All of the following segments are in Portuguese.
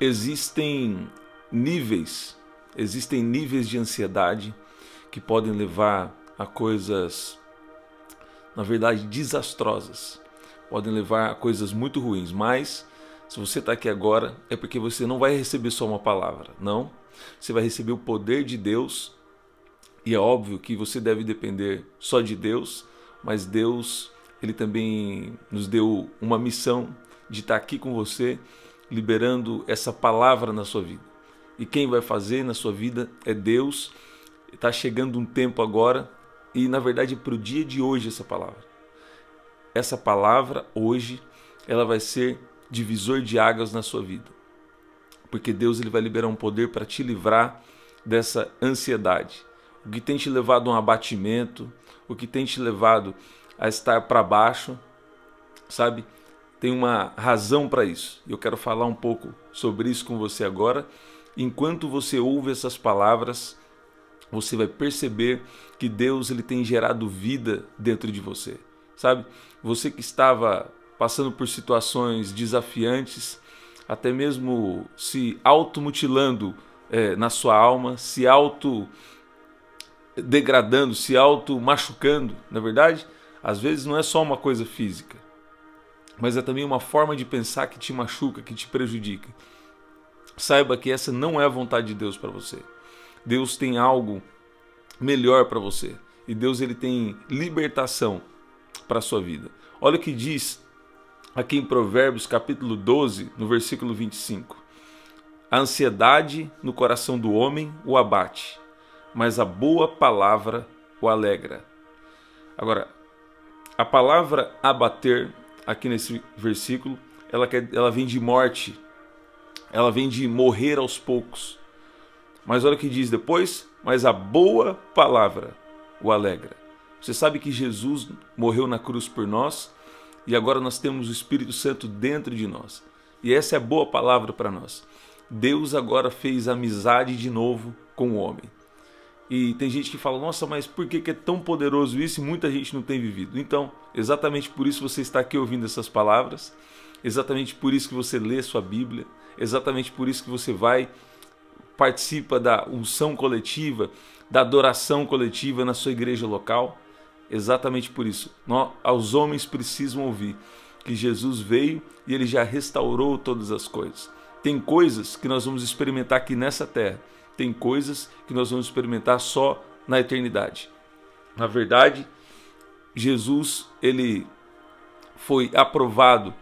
existem níveis de ansiedade que podem levar a coisas, na verdade, desastrosas. Podem levar a coisas muito ruins, mas se você está aqui agora é porque você não vai receber só uma palavra, não. Você vai receber o poder de Deus e é óbvio que você deve depender só de Deus, mas Deus, Ele também nos deu uma missão de estar aqui com você, liberando essa palavra na sua vida. E quem vai fazer na sua vida é Deus. Está chegando um tempo agora e na verdade para o dia de hoje essa palavra. Essa palavra hoje, ela vai ser divisor de águas na sua vida. Porque Deus ele vai liberar um poder para te livrar dessa ansiedade. O que tem te levado a um abatimento, o que tem te levado a estar para baixo, sabe? Tem uma razão para isso. Eu quero falar um pouco sobre isso com você agora. Enquanto você ouve essas palavras, você vai perceber que Deus ele tem gerado vida dentro de você, sabe? Você que estava passando por situações desafiantes, até mesmo se automutilando na sua alma, se auto-degradando, se auto-machucando, na verdade, às vezes não é só uma coisa física, mas é também uma forma de pensar que te machuca, que te prejudica. Saiba que essa não é a vontade de Deus para você. Deus tem algo melhor para você. E Deus ele tem libertação para a sua vida. Olha o que diz aqui em Provérbios capítulo 12, no versículo 25. A ansiedade no coração do homem o abate, mas a boa palavra o alegra. Agora, a palavra abater, aqui nesse versículo, ela vem de morte, ela vem de morrer aos poucos. Mas olha o que diz depois, mas a boa palavra o alegra. Você sabe que Jesus morreu na cruz por nós e agora nós temos o Espírito Santo dentro de nós. E essa é a boa palavra para nós. Deus agora fez amizade de novo com o homem. E tem gente que fala, nossa, mas por que é tão poderoso isso e muita gente não tem vivido? Então, exatamente por isso você está aqui ouvindo essas palavras, exatamente por isso que você lê sua Bíblia, exatamente por isso que você participa da unção coletiva, da adoração coletiva na sua igreja local. Exatamente por isso. Os homens precisam ouvir que Jesus veio e ele já restaurou todas as coisas. Tem coisas que nós vamos experimentar aqui nessa terra. Tem coisas que nós vamos experimentar só na eternidade. Na verdade, Jesus, ele foi aprovado,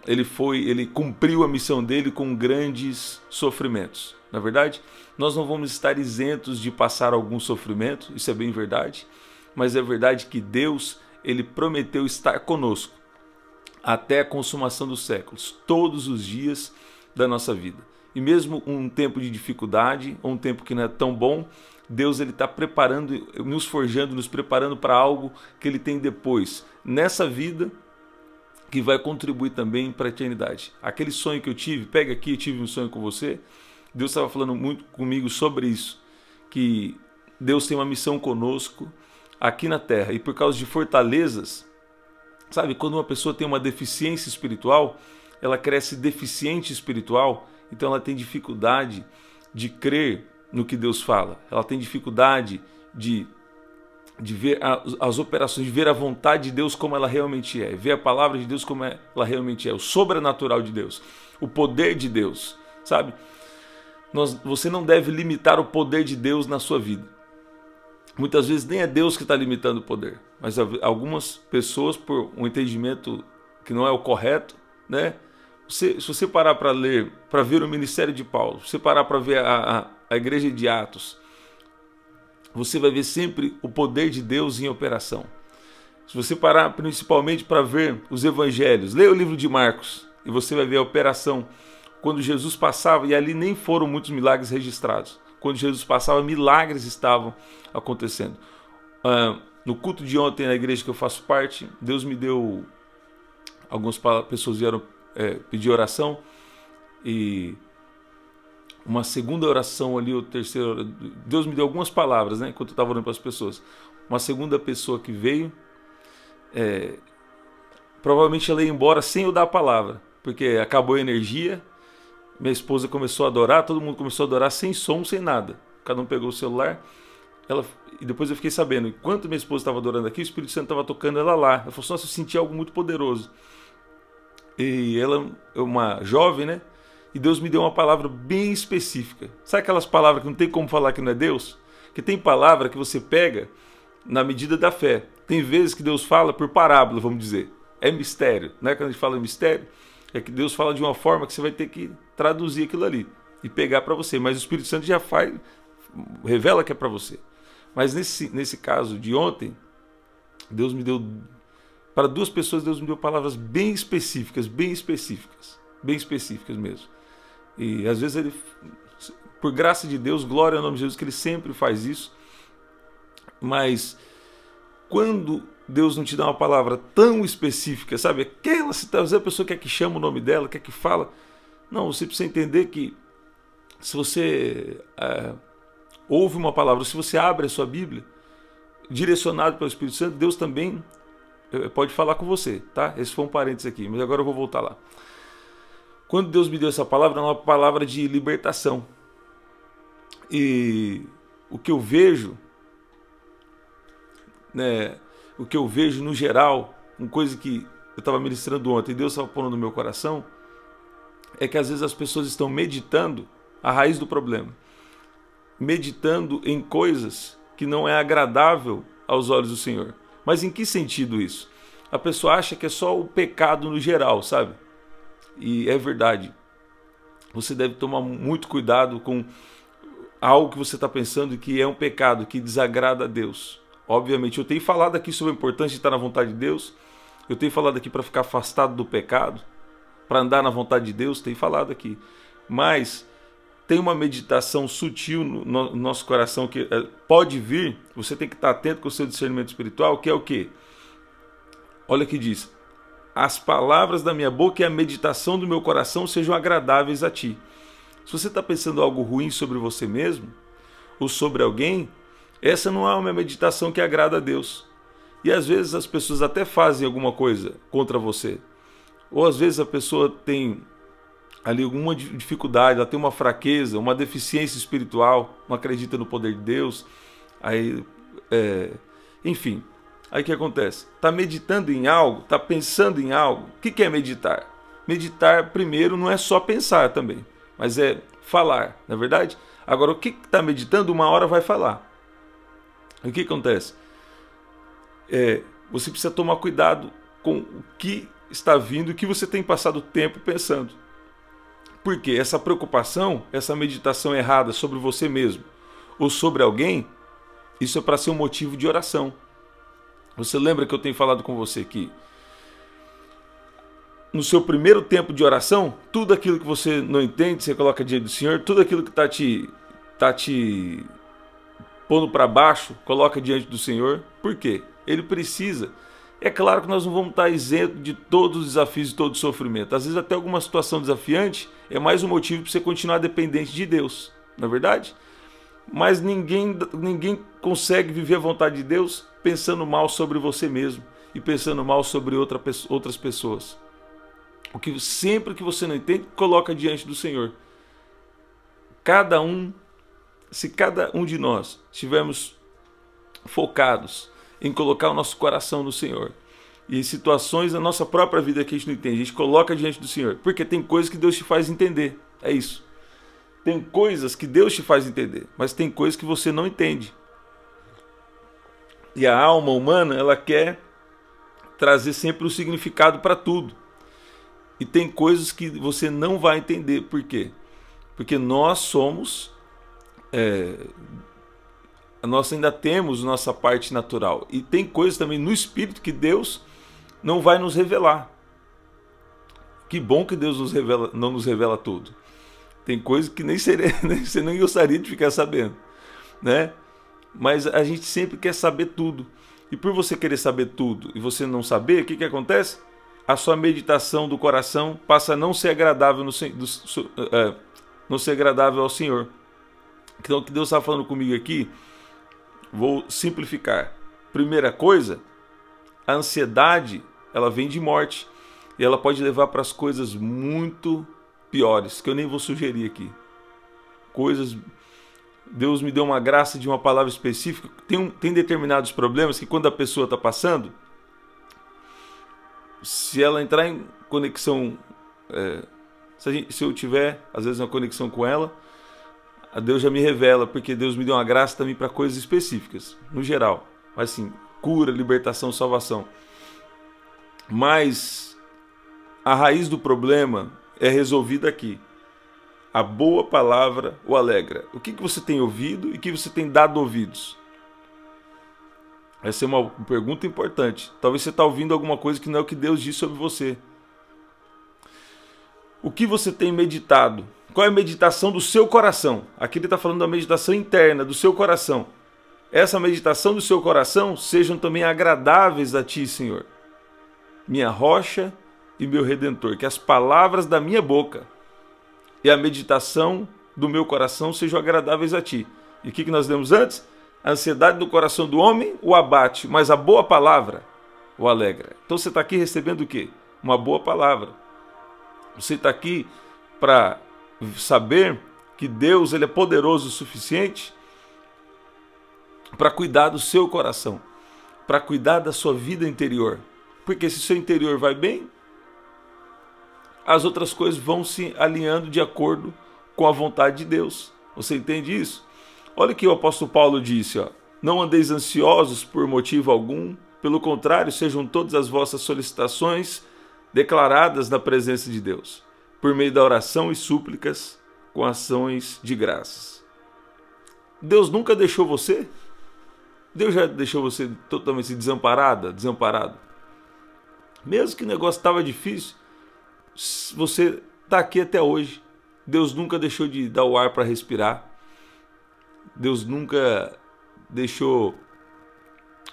ele cumpriu a missão dele com grandes sofrimentos. Na verdade, nós não vamos estar isentos de passar algum sofrimento, isso é bem verdade, mas é verdade que Deus, ele prometeu estar conosco até a consumação dos séculos, todos os dias da nossa vida. E mesmo um tempo de dificuldade, ou um tempo que não é tão bom, Deus ele está preparando, nos forjando, nos preparando para algo que ele tem depois, nessa vida, que vai contribuir também para a eternidade. Aquele sonho que eu tive, pega aqui, eu tive um sonho com você, Deus estava falando muito comigo sobre isso, que Deus tem uma missão conosco aqui na terra, e por causa de fortalezas, sabe, quando uma pessoa tem uma deficiência espiritual, ela cresce deficiente espiritual, então ela tem dificuldade de crer no que Deus fala. Ela tem dificuldade de ver as operações, de ver a vontade de Deus como ela realmente é. Ver a palavra de Deus como ela realmente é. O sobrenatural de Deus. O poder de Deus. Sabe? Você não deve limitar o poder de Deus na sua vida. Muitas vezes nem é Deus que está limitando o poder. Mas algumas pessoas, por um entendimento que não é o correto, né? Se você parar para ler, para ver o ministério de Paulo, se você parar para ver a igreja de Atos, você vai ver sempre o poder de Deus em operação. Se você parar principalmente para ver os evangelhos, leia o livro de Marcos e você vai ver a operação. Quando Jesus passava, e ali nem foram muitos milagres registrados, quando Jesus passava, milagres estavam acontecendo. No culto de ontem na igreja que eu faço parte, Deus me deu, algumas pessoas vieram pedir oração, e uma segunda oração ali, ou terceira, Deus me deu algumas palavras, né, enquanto eu estava orando para as pessoas. Uma segunda pessoa que veio, provavelmente ela ia embora sem eu dar a palavra, porque acabou a energia, minha esposa começou a adorar, todo mundo começou a adorar sem som, sem nada. Cada um pegou o celular. E depois eu fiquei sabendo, enquanto minha esposa estava adorando aqui, o Espírito Santo estava tocando ela lá. Ela falou assim, nossa, eu senti algo muito poderoso. E ela é uma jovem, né? E Deus me deu uma palavra bem específica. Sabe aquelas palavras que não tem como falar que não é Deus? Que tem palavra que você pega na medida da fé. Tem vezes que Deus fala por parábola, vamos dizer. É mistério, né? Quando a gente fala em mistério, é que Deus fala de uma forma que você vai ter que traduzir aquilo ali e pegar para você. Mas o Espírito Santo já faz, revela que é para você. Mas nesse caso de ontem, Deus me deu, para duas pessoas, Deus me deu palavras bem específicas mesmo. E às vezes ele, por graça de Deus, glória ao nome de Jesus, que ele sempre faz isso. Mas quando Deus não te dá uma palavra tão específica, sabe? Aquela situação, a pessoa quer que chama o nome dela, quer que fala. Não, você precisa entender que se você ouve uma palavra, se você abre a sua Bíblia, direcionado pelo Espírito Santo, Deus também pode falar com você, tá? Esse foi um parênteses aqui, mas agora eu vou voltar lá. Quando Deus me deu essa palavra, é uma palavra de libertação. E o que eu vejo, né, o que eu vejo no geral, uma coisa que eu estava ministrando ontem e Deus estava pondo no meu coração, é que às vezes as pessoas estão meditando a raiz do problema. Meditando em coisas que não é agradável aos olhos do Senhor. Mas em que sentido isso? A pessoa acha que é só o pecado no geral, sabe? E é verdade. Você deve tomar muito cuidado com algo que você está pensando que é um pecado, que desagrada a Deus. Obviamente, eu tenho falado aqui sobre a importância de estar na vontade de Deus. Eu tenho falado aqui para ficar afastado do pecado, para andar na vontade de Deus, tenho falado aqui. Mas tem uma meditação sutil no nosso coração que pode vir, você tem que estar atento com o seu discernimento espiritual, que é o quê? Olha o que diz. As palavras da minha boca e a meditação do meu coração sejam agradáveis a ti. Se você está pensando algo ruim sobre você mesmo, ou sobre alguém, essa não é uma meditação que agrada a Deus. E às vezes as pessoas até fazem alguma coisa contra você. Ou às vezes a pessoa tem ali alguma dificuldade, ela tem uma fraqueza, uma deficiência espiritual, não acredita no poder de Deus. Aí, enfim, aí o que acontece? Está meditando em algo, está pensando em algo. O que é meditar? Meditar, primeiro, não é só pensar também, mas é falar, não é verdade? Agora, o que está meditando, uma hora vai falar. O que acontece? Você precisa tomar cuidado com o que está vindo, o que você tem passado tempo pensando. Porque essa preocupação, essa meditação errada sobre você mesmo ou sobre alguém, isso é para ser um motivo de oração. Você lembra que eu tenho falado com você que no seu primeiro tempo de oração, tudo aquilo que você não entende, você coloca diante do Senhor, tudo aquilo que está te pondo para baixo, coloca diante do Senhor. Por quê? Ele precisa. É claro que nós não vamos estar isentos de todos os desafios e todo o sofrimento. Às vezes até alguma situação desafiante é mais um motivo para você continuar dependente de Deus, não é verdade? Mas ninguém consegue viver a vontade de Deus pensando mal sobre você mesmo e pensando mal sobre outras pessoas. O que sempre que você não entende, coloca diante do Senhor. Se cada um de nós estivermos focados em colocar o nosso coração no Senhor, e em situações da nossa própria vida que a gente não entende, a gente coloca diante do Senhor, porque tem coisas que Deus te faz entender, é isso. Tem coisas que Deus te faz entender, mas tem coisas que você não entende. E a alma humana, ela quer trazer sempre o significado para tudo. E tem coisas que você não vai entender. Por quê? Porque nós somos... nós ainda temos nossa parte natural. E tem coisas também no Espírito que Deus não vai nos revelar. Que bom que Deus não nos revela tudo. Tem coisas que você nem gostaria de ficar sabendo, né? Mas a gente sempre quer saber tudo. E por você querer saber tudo e você não saber, o que acontece? A sua meditação do coração passa a não ser agradável, não ser agradável ao Senhor. Então o que Deus está falando comigo aqui, vou simplificar. Primeira coisa, a ansiedade, ela vem de morte. E ela pode levar para as coisas muito piores, que eu nem vou sugerir aqui. Coisas... Deus me deu uma graça de uma palavra específica. Tem determinados problemas que quando a pessoa está passando, se ela entrar em conexão, se eu tiver, às vezes, uma conexão com ela, a Deus já me revela, porque Deus me deu uma graça também para coisas específicas, no geral. Mas assim, cura, libertação, salvação. Mas a raiz do problema é resolvida aqui. A boa palavra o alegra. O que você tem ouvido e o que você tem dado ouvidos? Essa é uma pergunta importante. Talvez você está ouvindo alguma coisa que não é o que Deus disse sobre você. O que você tem meditado? Qual é a meditação do seu coração? Aqui ele está falando da meditação interna, do seu coração. Essa meditação do seu coração sejam também agradáveis a ti, Senhor, minha rocha e meu redentor. Que as palavras da minha boca e a meditação do meu coração sejam agradáveis a ti. E o que nós lemos antes? A ansiedade do coração do homem o abate, mas a boa palavra o alegra. Então você está aqui recebendo o quê? Uma boa palavra. Você está aqui para saber que Deus ele é poderoso o suficiente para cuidar do seu coração, para cuidar da sua vida interior. Porque se o seu interior vai bem, as outras coisas vão se alinhando de acordo com a vontade de Deus. Você entende isso? Olha o que o apóstolo Paulo disse, ó. Não andeis ansiosos por motivo algum, pelo contrário, sejam todas as vossas solicitações declaradas na presença de Deus, por meio da oração e súplicas, com ações de graças. Deus nunca deixou você? Deus já deixou você totalmente desamparado? Mesmo que o negócio estava difícil, você está aqui até hoje. Deus nunca deixou de dar o ar para respirar. Deus nunca deixou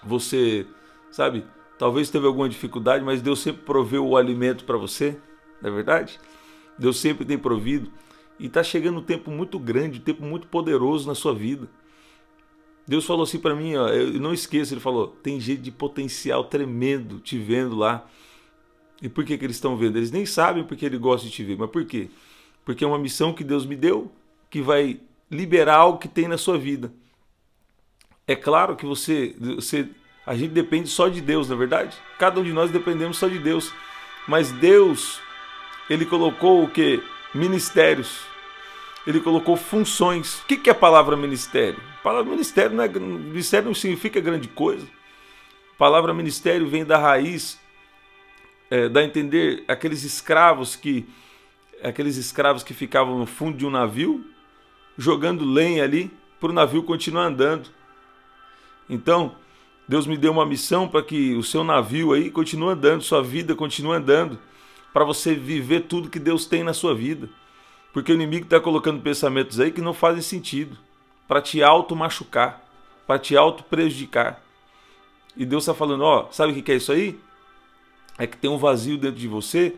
você, sabe? Talvez teve alguma dificuldade, mas Deus sempre proveu o alimento para você, não é verdade? Deus sempre tem provido. E está chegando um tempo muito grande, um tempo muito poderoso na sua vida. Deus falou assim para mim, ó, eu não esqueço, ele falou, tem gente de potencial tremendo te vendo lá. E por que eles estão vendo? Eles nem sabem porque ele gosta de te ver. Mas por quê? Porque é uma missão que Deus me deu, que vai liberar algo que tem na sua vida. É claro que a gente depende só de Deus, na verdade? Cada um de nós dependemos só de Deus. Mas Deus, ele colocou o quê? Ministérios. Ele colocou funções. O que é a palavra ministério? A palavra ministério não significa grande coisa. A palavra ministério vem da raiz, dá a entender aqueles escravos que ficavam no fundo de um navio, jogando lenha ali, para o navio continuar andando. Então, Deus me deu uma missão para que o seu navio aí continue andando, sua vida continue andando, para você viver tudo que Deus tem na sua vida. Porque o inimigo está colocando pensamentos aí que não fazem sentido, para te auto-machucar, para te auto-prejudicar. E Deus está falando, ó, sabe o que é isso aí? É que tem um vazio dentro de você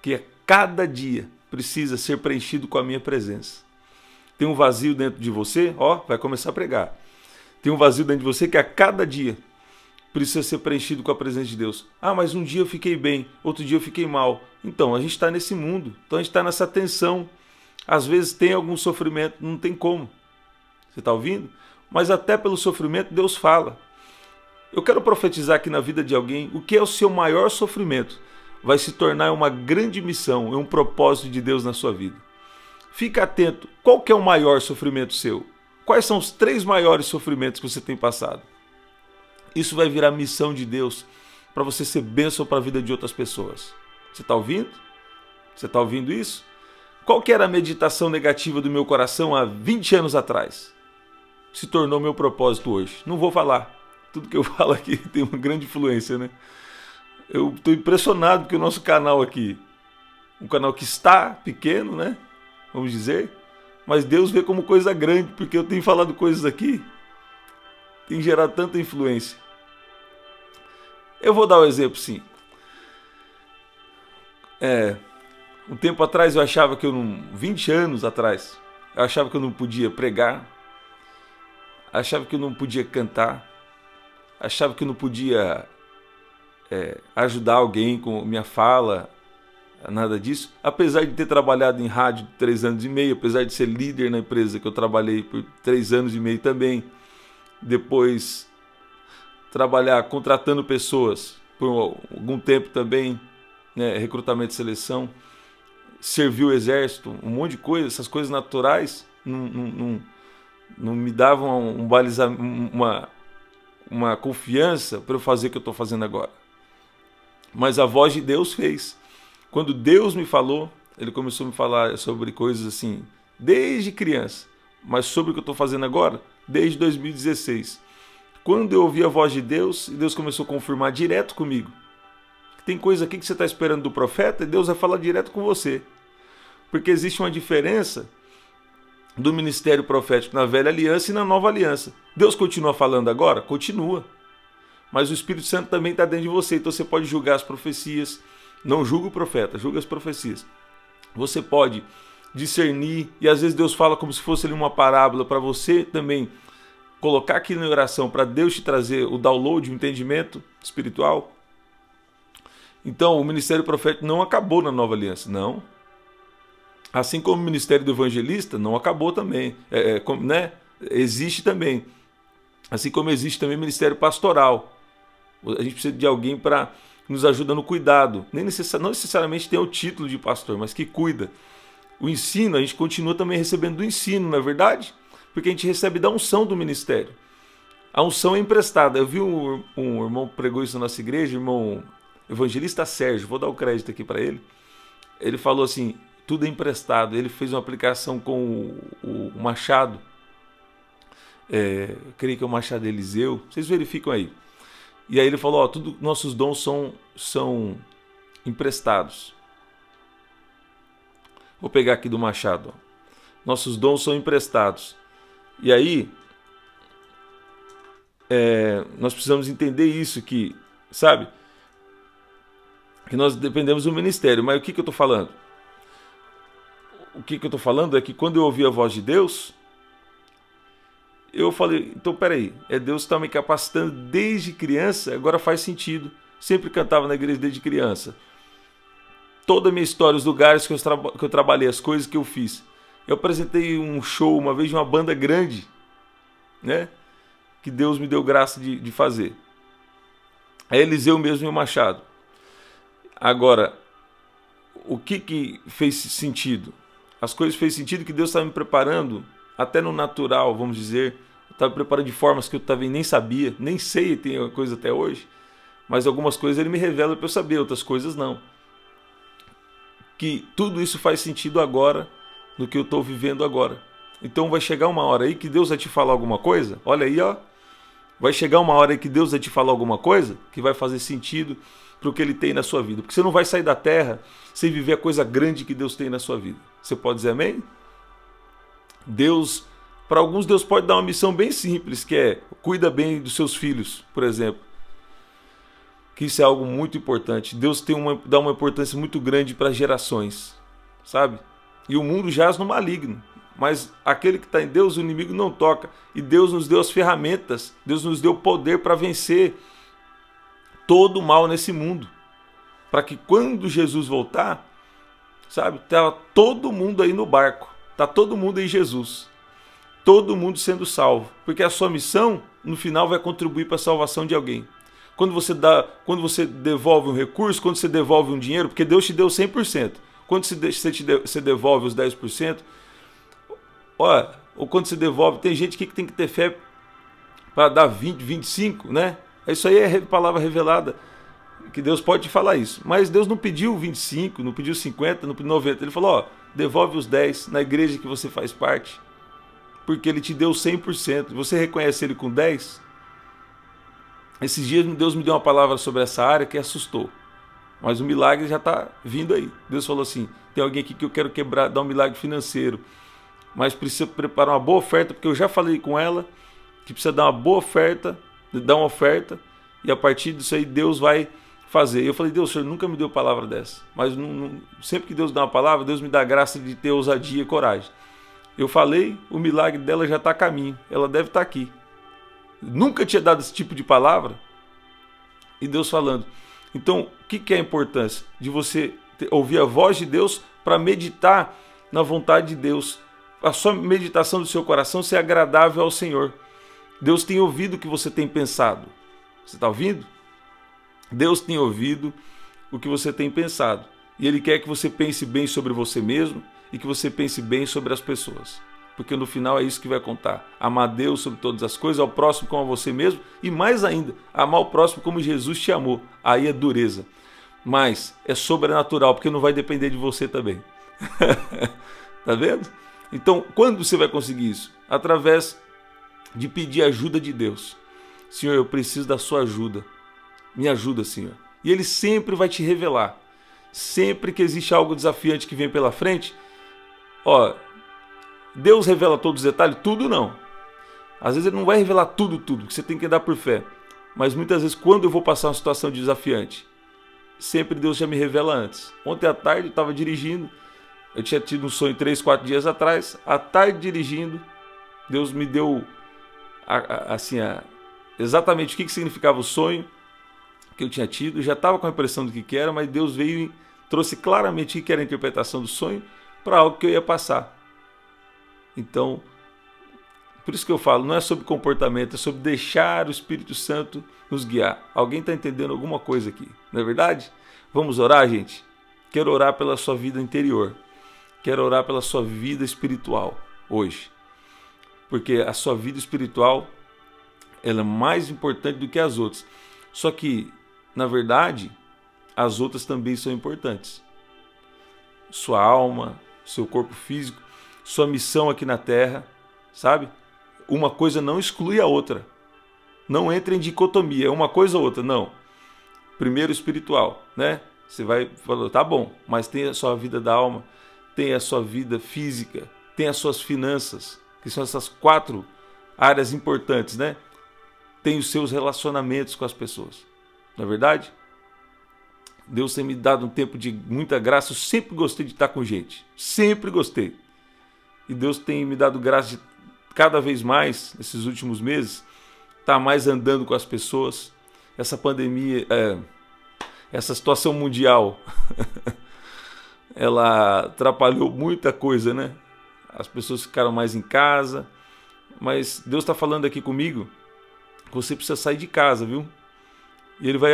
que a cada dia precisa ser preenchido com a minha presença. Tem um vazio dentro de você, ó, vai começar a pregar. Tem um vazio dentro de você que a cada dia precisa ser preenchido com a presença de Deus. Ah, mas um dia eu fiquei bem, outro dia eu fiquei mal. Então, a gente está nesse mundo, então a gente está nessa tensão. Às vezes tem algum sofrimento, não tem como. Você está ouvindo? Mas até pelo sofrimento Deus fala. Eu quero profetizar aqui na vida de alguém, o que é o seu maior sofrimento vai se tornar uma grande missão, um propósito de Deus na sua vida. Fica atento, qual que é o maior sofrimento seu? Quais são os 3 maiores sofrimentos que você tem passado? Isso vai virar missão de Deus para você ser bênção para a vida de outras pessoas. Você está ouvindo? Você está ouvindo isso? Qual que era a meditação negativa do meu coração há 20 anos atrás? Se tornou meu propósito hoje. Não vou falar. Tudo que eu falo aqui tem uma grande influência, né? Eu estou impressionado porque o nosso canal aqui, um canal que está pequeno, né? Vamos dizer, mas Deus vê como coisa grande, porque eu tenho falado coisas aqui, tem gerado tanta influência. Eu vou dar um exemplo, sim. Um tempo atrás eu achava que 20 anos atrás, eu achava que eu não podia pregar, achava que eu não podia cantar, achava que eu não podia ajudar alguém com minha fala, nada disso. Apesar de ter trabalhado em rádio 3 anos e meio, apesar de ser líder na empresa que eu trabalhei por 3 anos e meio também, depois trabalhar contratando pessoas por algum tempo também, né, recrutamento e seleção, servir o exército, um monte de coisa, essas coisas naturais não me davam uma confiança para eu fazer o que eu estou fazendo agora. Mas a voz de Deus fez. Quando Deus me falou, Ele começou a me falar sobre coisas assim, desde criança, mas sobre o que eu estou fazendo agora, desde 2016. Quando eu ouvi a voz de Deus, Deus começou a confirmar direto comigo. Tem coisa aqui que você está esperando do profeta e Deus vai falar direto com você. Porque existe uma diferença do ministério profético na velha aliança e na nova aliança. Deus continua falando agora? Continua. Mas o Espírito Santo também está dentro de você, então você pode julgar as profecias. Não julga o profeta, julga as profecias. Você pode discernir, e às vezes Deus fala como se fosse ali uma parábola para você também colocar aquilo em oração, para Deus te trazer o download, o entendimento espiritual. Então, o ministério profético não acabou na nova aliança, não. Assim como o ministério do evangelista não acabou também, né? Existe também. Assim como existe também o ministério pastoral. A gente precisa de alguém para nos ajudar no cuidado. Não necessariamente tem o título de pastor, mas que cuida. O ensino, a gente continua também recebendo do ensino, não é verdade? Porque a gente recebe da unção do ministério. A unção é emprestada. Eu vi um irmão que pregou isso na nossa igreja, irmão evangelista Sérgio, vou dar o crédito aqui para ele. Ele falou assim, tudo é emprestado. Ele fez uma aplicação com o Machado, creio que é o Machado Eliseu, vocês verificam aí. E aí ele falou, ó, tudo, nossos dons são emprestados. Vou pegar aqui do Machado, ó. Nossos dons são emprestados. E aí nós precisamos entender isso, que, sabe, que nós dependemos do ministério. Mas o que eu estou falando? O que eu estou falando é que quando eu ouvi a voz de Deus, eu falei, então peraí, Deus está me capacitando desde criança, agora faz sentido. Sempre cantava na igreja desde criança. Toda a minha história, os lugares que eu trabalhei, as coisas que eu fiz. Eu apresentei um show uma vez de uma banda grande, né? Que Deus me deu graça de fazer. É Eliseu mesmo e o Machado. Agora, o que fez sentido? As coisas fez sentido que Deus estava me preparando, até no natural, vamos dizer. Estava preparando de formas que eu nem sabia, nem sei, tem coisa até hoje. Mas algumas coisas Ele me revela para eu saber, outras coisas não. Que tudo isso faz sentido agora, no que eu estou vivendo agora. Então vai chegar uma hora aí que Deus vai te falar alguma coisa. Olha aí, ó. Vai chegar uma hora aí que Deus vai te falar alguma coisa que vai fazer sentido para o que Ele tem na sua vida. Porque você não vai sair da terra sem viver a coisa grande que Deus tem na sua vida. Você pode dizer amém? Deus, para alguns, Deus pode dar uma missão bem simples, que é cuida bem dos seus filhos, por exemplo. Que isso é algo muito importante. Deus dá uma importância muito grande para gerações, sabe? E o mundo jaz no maligno. Mas aquele que está em Deus, o inimigo não toca. E Deus nos deu as ferramentas, Deus nos deu o poder para vencer todo o mal nesse mundo. Para que quando Jesus voltar, sabe, tá todo mundo aí no barco. Tá todo mundo em Jesus. Todo mundo sendo salvo. Porque a sua missão, no final, vai contribuir para a salvação de alguém. Quando você devolve um recurso, quando você devolve um dinheiro, porque Deus te deu 100%. Quando você devolve os 10%, ou quando você devolve, tem gente que tem que ter fé para dar 20, 25, né? Isso aí é palavra revelada, que Deus pode te falar isso. Mas Deus não pediu 25, não pediu 50, não pediu 90. Ele falou, devolve os 10 na igreja que você faz parte. Porque Ele te deu 100%. Você reconhece Ele com 10? Esses dias Deus me deu uma palavra sobre essa área que assustou. Mas o milagre já está vindo aí. Deus falou assim, tem alguém aqui que eu quero quebrar, dar um milagre financeiro. Mas precisa preparar uma boa oferta, porque eu já falei com ela que precisa dar uma boa oferta, dar uma oferta, e a partir disso aí Deus vai fazer. Eu falei, Deus, o Senhor nunca me deu palavra dessa. Mas sempre que Deus dá uma palavra, Deus me dá a graça de ter ousadia e coragem. Eu falei, o milagre dela já está a caminho. Ela deve estar aqui. Nunca tinha dado esse tipo de palavra. E Deus falando. Então, o que é a importância de você ouvir a voz de Deus para meditar na vontade de Deus. A sua meditação do seu coração ser agradável ao Senhor. Deus tem ouvido o que você tem pensado. Você está ouvindo? Deus tem ouvido o que você tem pensado. E Ele quer que você pense bem sobre você mesmo e que você pense bem sobre as pessoas. Porque no final é isso que vai contar. Amar Deus sobre todas as coisas, ao próximo como a você mesmo e mais ainda, amar o próximo como Jesus te amou. Aí é dureza. Mas é sobrenatural, porque não vai depender de você também. Tá vendo? Então, quando você vai conseguir isso? Através de pedir ajuda de Deus. Senhor, eu preciso da sua ajuda. Me ajuda, Senhor. E Ele sempre vai te revelar. Sempre que existe algo desafiante que vem pela frente, ó, Deus revela todos os detalhes? Tudo não. Às vezes Ele não vai revelar tudo, que você tem que andar por fé. Mas muitas vezes, quando eu vou passar uma situação desafiante, sempre Deus já me revela antes. Ontem à tarde eu estava dirigindo, eu tinha tido um sonho 3, 4 dias atrás, à tarde dirigindo, Deus me deu exatamente o que significava o sonho que eu tinha tido. Eu já estava com a impressão do que era, mas Deus veio e trouxe claramente o que era a interpretação do sonho para algo que eu ia passar. Então, por isso que eu falo, não é sobre comportamento, é sobre deixar o Espírito Santo nos guiar. Alguém está entendendo alguma coisa aqui, não é verdade? Vamos orar, gente? Quero orar pela sua vida interior. Quero orar pela sua vida espiritual hoje. Porque a sua vida espiritual, ela é mais importante do que as outras. Só que, na verdade, as outras também são importantes. Sua alma, seu corpo físico, sua missão aqui na Terra, sabe? Uma coisa não exclui a outra. Não entra em dicotomia, uma coisa ou outra, não. Primeiro espiritual, né? Você vai falar, tá bom, mas tem a sua vida da alma, tem a sua vida física, tem as suas finanças, que são essas 4 áreas importantes, né? Tem os seus relacionamentos com as pessoas, não é verdade? Deus tem me dado um tempo de muita graça, eu sempre gostei de estar com gente, sempre gostei. E Deus tem me dado graça de cada vez mais, nesses últimos meses, estar mais andando com as pessoas. Essa pandemia, essa situação mundial, ela atrapalhou muita coisa, né? As pessoas ficaram mais em casa, mas Deus está falando aqui comigo que você precisa sair de casa, viu? E Ele vai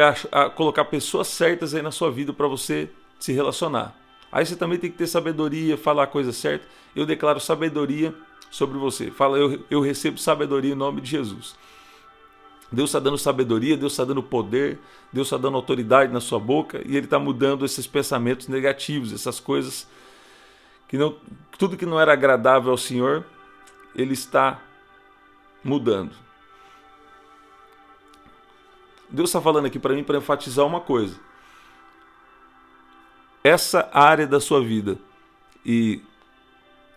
colocar pessoas certas aí na sua vida para você se relacionar. Aí você também tem que ter sabedoria, falar a coisa certa. Eu declaro sabedoria sobre você. Fala, eu recebo sabedoria em nome de Jesus. Deus está dando sabedoria, Deus está dando poder, Deus está dando autoridade na sua boca e Ele está mudando esses pensamentos negativos, essas coisas que não, tudo que não era agradável ao Senhor, Ele está mudando. Deus está falando aqui para mim para enfatizar uma coisa. Essa área da sua vida e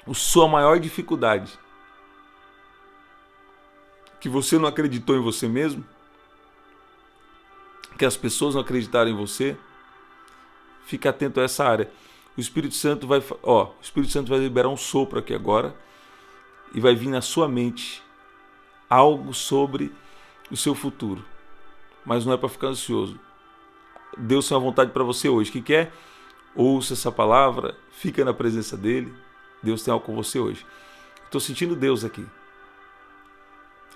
a sua maior dificuldade, que você não acreditou em você mesmo, que as pessoas não acreditaram em você, fique atento a essa área. O Espírito Santo vai liberar um sopro aqui agora e vai vir na sua mente algo sobre o seu futuro. Mas não é para ficar ansioso. Deus tem uma vontade para você hoje. O que é? Ouça essa palavra, fica na presença dEle. Deus tem algo com você hoje. Estou sentindo Deus aqui.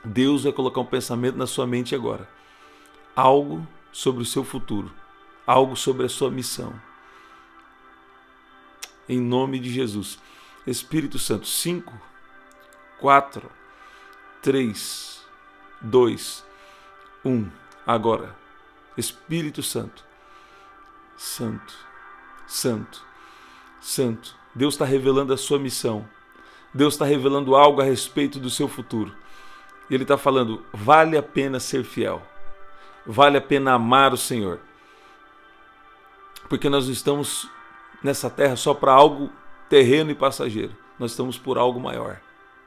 Deus vai colocar um pensamento na sua mente agora. Algo sobre o seu futuro. Algo sobre a sua missão. Em nome de Jesus. Espírito Santo, 5, 4, 3, 2, 1. Agora. Espírito Santo. Santo. Santo. Santo. Deus está revelando a sua missão. Deus está revelando algo a respeito do seu futuro. E Ele está falando, vale a pena ser fiel. Vale a pena amar o Senhor. Porque nós não estamos nessa terra só para algo terreno e passageiro. Nós estamos por algo maior.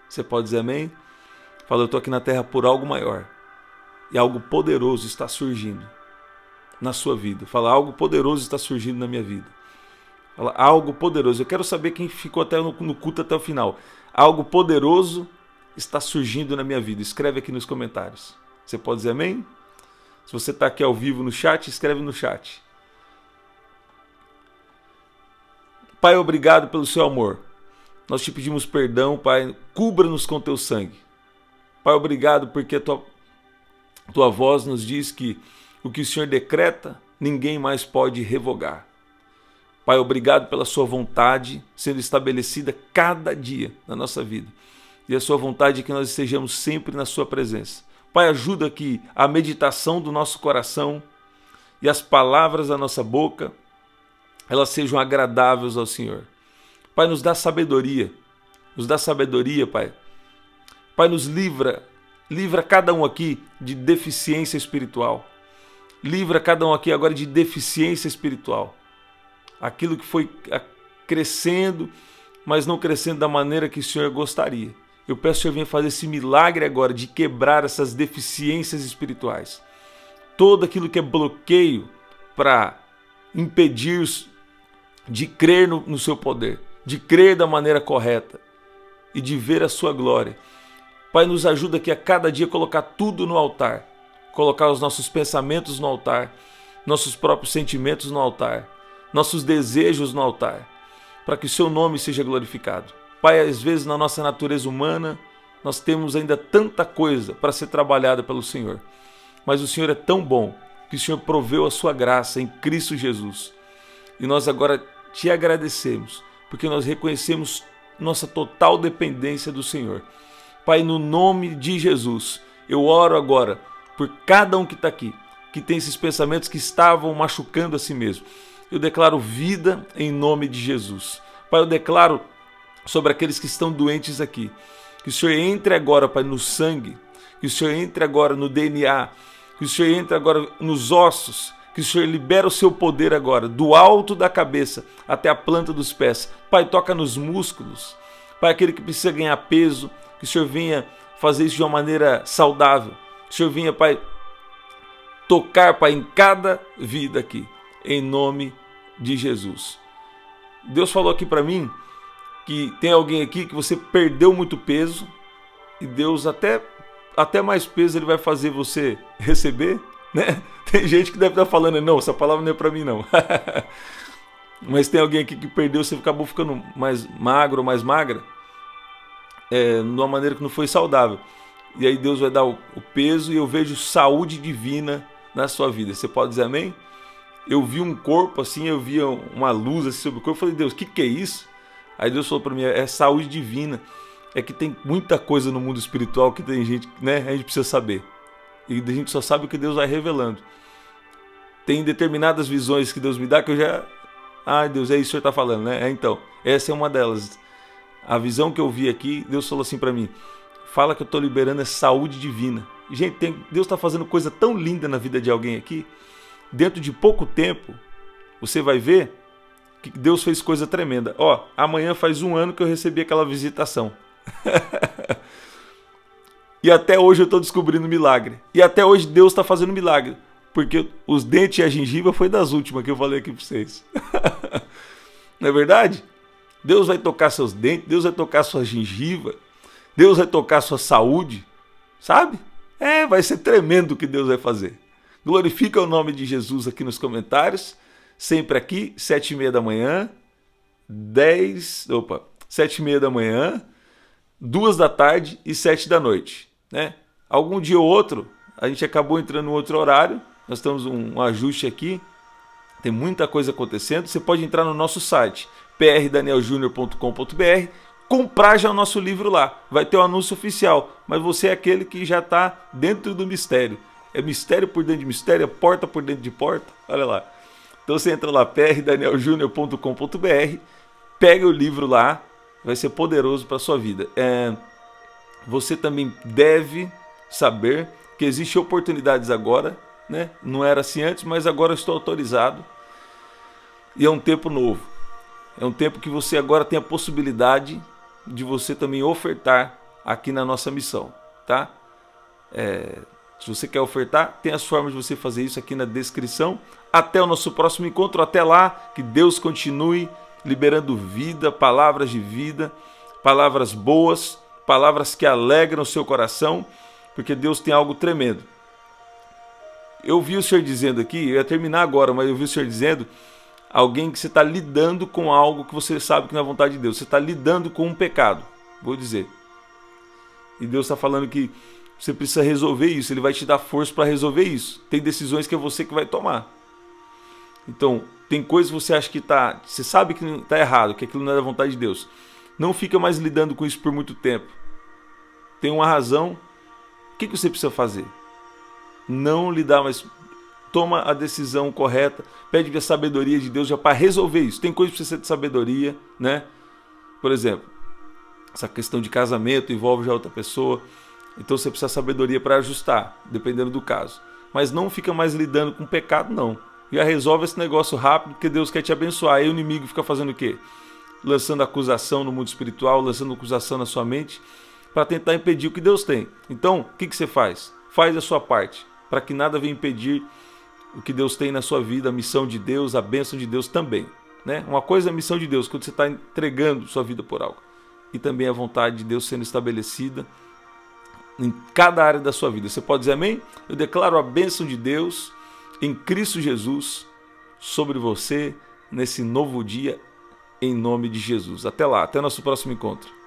Você pode dizer amém? Fala, eu estou aqui na terra por algo maior. E algo poderoso está surgindo na sua vida. Fala, algo poderoso está surgindo na minha vida. Fala, algo poderoso. Eu quero saber quem ficou até no culto até o final. Algo poderoso está surgindo na minha vida. Escreve aqui nos comentários. Você pode dizer amém? Se você está aqui ao vivo no chat, escreve no chat. Pai, obrigado pelo seu amor. Nós te pedimos perdão, Pai, cubra-nos com teu sangue. Pai, obrigado porque tua voz nos diz que o que o Senhor decreta, ninguém mais pode revogar. Pai, obrigado pela sua vontade sendo estabelecida cada dia na nossa vida. E a sua vontade é que nós estejamos sempre na sua presença. Pai, ajuda que a meditação do nosso coração e as palavras da nossa boca, elas sejam agradáveis ao Senhor. Pai, nos dá sabedoria. Nos dá sabedoria, Pai. Pai, nos livra cada um aqui de deficiência espiritual. Livra cada um aqui agora de deficiência espiritual. Aquilo que foi crescendo, mas não crescendo da maneira que o Senhor gostaria. Eu peço que o Senhor venha fazer esse milagre agora de quebrar essas deficiências espirituais. Todo aquilo que é bloqueio para impedir de crer no seu poder, de crer da maneira correta e de ver a sua glória. Pai, nos ajuda aqui a cada dia colocar tudo no altar, colocar os nossos pensamentos no altar, nossos próprios sentimentos no altar, nossos desejos no altar, para que o seu nome seja glorificado. Pai, às vezes na nossa natureza humana, nós temos ainda tanta coisa para ser trabalhada pelo Senhor, mas o Senhor é tão bom que o Senhor proveu a sua graça em Cristo Jesus. E nós agora te agradecemos, porque nós reconhecemos nossa total dependência do Senhor. Pai, no nome de Jesus, eu oro agora por cada um que está aqui, que tem esses pensamentos que estavam machucando a si mesmo. Eu declaro vida em nome de Jesus. Pai, eu declaro sobre aqueles que estão doentes aqui, que o Senhor entre agora, Pai, no sangue, que o Senhor entre agora no DNA, que o Senhor entre agora nos ossos, que o Senhor libera o seu poder agora, do alto da cabeça até a planta dos pés. Pai, toca nos músculos. Pai, aquele que precisa ganhar peso, que o Senhor venha fazer isso de uma maneira saudável. Que o Senhor venha, Pai, tocar, Pai, em cada vida aqui, em nome de Jesus. Deus falou aqui para mim que tem alguém aqui que você perdeu muito peso e Deus até mais peso ele vai fazer você receber, né? Tem gente que deve estar falando, não, essa palavra não é para mim não. Mas tem alguém aqui que perdeu, você acabou ficando mais magro ou mais magra, de uma maneira que não foi saudável. E aí Deus vai dar o peso e eu vejo saúde divina na sua vida. Você pode dizer amém? Eu vi um corpo assim, eu vi uma luz assim sobre o corpo. Eu falei, Deus, o que é isso? Aí Deus falou para mim, é saúde divina. É que tem muita coisa no mundo espiritual que tem gente, né? A gente precisa saber. E a gente só sabe o que Deus vai revelando. Tem determinadas visões que Deus me dá que eu já... Ah, Deus, é isso que o Senhor está falando, né? Então, essa é uma delas. A visão que eu vi aqui, Deus falou assim para mim, fala que eu estou liberando saúde divina. Gente, Deus está fazendo coisa tão linda na vida de alguém aqui. Dentro de pouco tempo, você vai ver que Deus fez coisa tremenda. Ó, amanhã faz 1 ano que eu recebi aquela visitação. E até hoje eu estou descobrindo milagre. E até hoje Deus está fazendo milagre. Porque os dentes e a gengiva foi das últimas que eu falei aqui para vocês. Não é verdade? Deus vai tocar seus dentes, Deus vai tocar sua gengiva, Deus vai tocar sua saúde, sabe? Vai ser tremendo o que Deus vai fazer. Glorifica o nome de Jesus aqui nos comentários, sempre aqui, 7h30 da manhã, 7h30 da manhã, 2 da tarde e 7 da noite, né? Algum dia ou outro, a gente acabou entrando em outro horário, nós temos um ajuste aqui, tem muita coisa acontecendo. Você pode entrar no nosso site, prdanieljunior.com.br, comprar já o nosso livro lá. Vai ter um anúncio oficial, mas você é aquele que já está dentro do mistério. É mistério por dentro de mistério, é porta por dentro de porta. Olha lá. Então você entra lá, prdanieljunior.com.br, pega o livro lá, vai ser poderoso para a sua vida. Você também deve saber que existem oportunidades agora, né? Não era assim antes, mas agora eu estou autorizado. E é um tempo novo. É um tempo que você agora tem a possibilidade de você também ofertar aqui na nossa missão, tá? Se você quer ofertar, tem as formas de você fazer isso aqui na descrição. Até o nosso próximo encontro. Até lá, que Deus continue liberando vida, palavras de vida, palavras boas, palavras que alegram o seu coração, porque Deus tem algo tremendo. Eu vi o Senhor dizendo aqui, eu ia terminar agora, mas eu vi o Senhor dizendo alguém que você está lidando com algo que você sabe que não é vontade de Deus. Você está lidando com um pecado, vou dizer. E Deus está falando que você precisa resolver isso. Ele vai te dar força para resolver isso. Tem decisões que é você que vai tomar. Então, tem coisas que você acha que você sabe que está errado, que aquilo não é da vontade de Deus. Não fica mais lidando com isso por muito tempo. Tem uma razão. O que você precisa fazer? Não lidar mais. Toma a decisão correta, pede a sabedoria de Deus já para resolver isso. Tem coisa que precisa de sabedoria, né? Por exemplo, essa questão de casamento envolve já outra pessoa, então você precisa de sabedoria para ajustar, dependendo do caso. Mas não fica mais lidando com pecado, não. Já resolve esse negócio rápido, porque Deus quer te abençoar. Aí o inimigo fica fazendo o quê? Lançando acusação no mundo espiritual, lançando acusação na sua mente, para tentar impedir o que Deus tem. Então, o que você faz? Faz a sua parte, para que nada venha impedir o que Deus tem na sua vida, a missão de Deus, a bênção de Deus também, né? Uma coisa é a missão de Deus, quando você está entregando sua vida por algo. E também a vontade de Deus sendo estabelecida em cada área da sua vida. Você pode dizer amém? Eu declaro a bênção de Deus em Cristo Jesus sobre você nesse novo dia, em nome de Jesus. Até lá, até nosso próximo encontro.